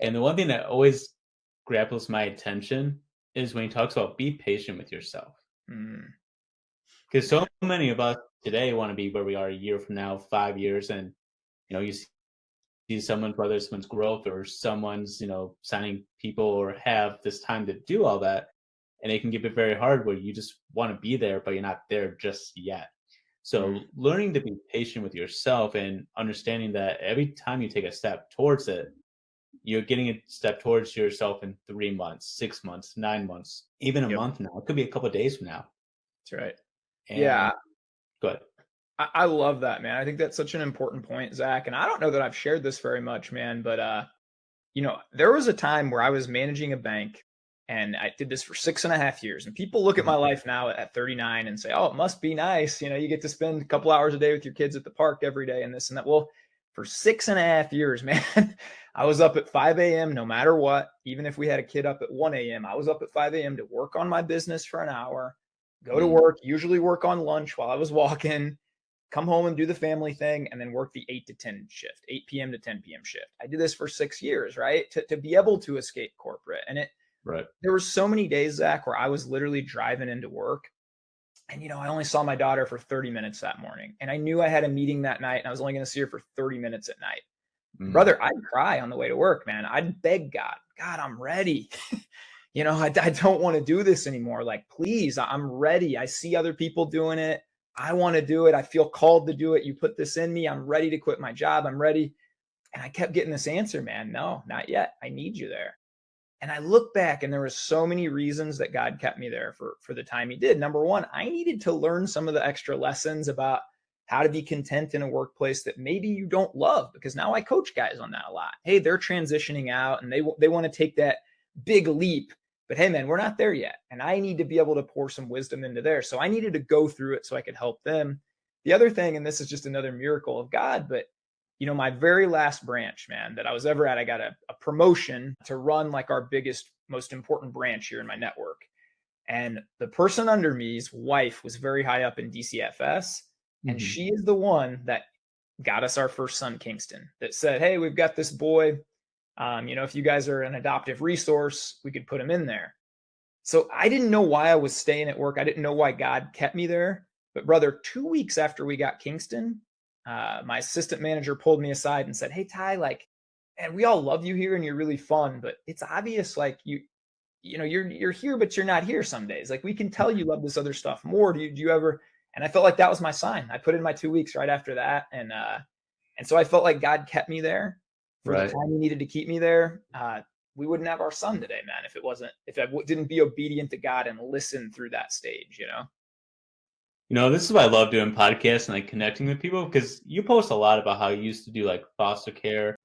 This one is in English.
And the one thing that always grapples my attention is when he talks about be patient with yourself. Mm, Because yeah. so many of us today want to be where we are a year from now, 5 years, and you see someone, whether someone's growth or someone's, signing people or have this time to do all that, and it can get it very hard where you just want to be there, but you're not there just yet. Mm, So learning to be patient with yourself and understanding that every time you take a step towards it, you're getting a step towards yourself in 3 months, 6 months, 9 months, even a yep, month now. It could be a couple of days from now. that's right. Yeah, And good. I love that, man. I think that's such an important point, Zach. And I don't know that I've shared this very much, man, but there was a time where I was managing a bank and I did this for 6.5 years. And people look at my Mhm. life now at 39 and say, oh, it must be nice. You get to spend a couple hours a day with your kids at the park every day and this and that. Well, for 6.5 years, man, I was up at 5 a.m. no matter what. Even if we had a kid up at 1 a.m., I was up at 5 a.m. to work on my business for an hour, go to Mm. work, usually work on lunch while I was walking, come home and do the family thing, and then work the 8 to 10 shift, 8 p.m. to 10 p.m. shift. I did this for 6 years, right? To be able to escape corporate. And Right. there were so many days, Zach, where I was literally driving into work. And, I only saw my daughter for 30 minutes that morning. And I knew I had a meeting that night and I was only going to see her for 30 minutes at night. And Mm. brother, I'd cry on the way to work, man. I'd beg God, God, I'm ready. I don't want to do this anymore. Like, please, I'm ready. I see other people doing it. I want to do it. I feel called to do it. You put this in me. I'm ready to quit my job. I'm ready. And I kept getting this answer, man. No, not yet. I need you there. And I look back and there was so many reasons that God kept me there for the time he did. Number one, I needed to learn some of the extra lessons about how to be content in a workplace that maybe you don't love, because now I coach guys on that a lot. Hey, they're transitioning out and they want to take that big leap, but hey man, we're not there yet. And I need to be able to pour some wisdom into there. So I needed to go through it so I could help them. The other thing, and this is just another miracle of God, but my very last branch, man, that I was ever at, I got a promotion to run like our biggest, most important branch here in my network. And the person under me's wife was very high up in DCFS. And Mhm. she is the one that got us our first son, Kingston, that said, hey, we've got this boy. If you guys are an adoptive resource, we could put him in there. So I didn't know why I was staying at work. I didn't know why God kept me there. But brother, 2 weeks after we got Kingston, my assistant manager pulled me aside and said, "Hey Ty, like, and we all love you here and you're really fun, but it's obvious like you're here, but you're not here some days. Like we can tell you love this other stuff more. Do you ever?" And I felt like that was my sign. I put in my 2 weeks right after that, and so I felt like God kept me there for the Right. time He needed to keep me there. We wouldn't have our son today, man, if I didn't be obedient to God and listen through that stage. This is why I love doing podcasts and like connecting with people because you post a lot about how you used to do like foster care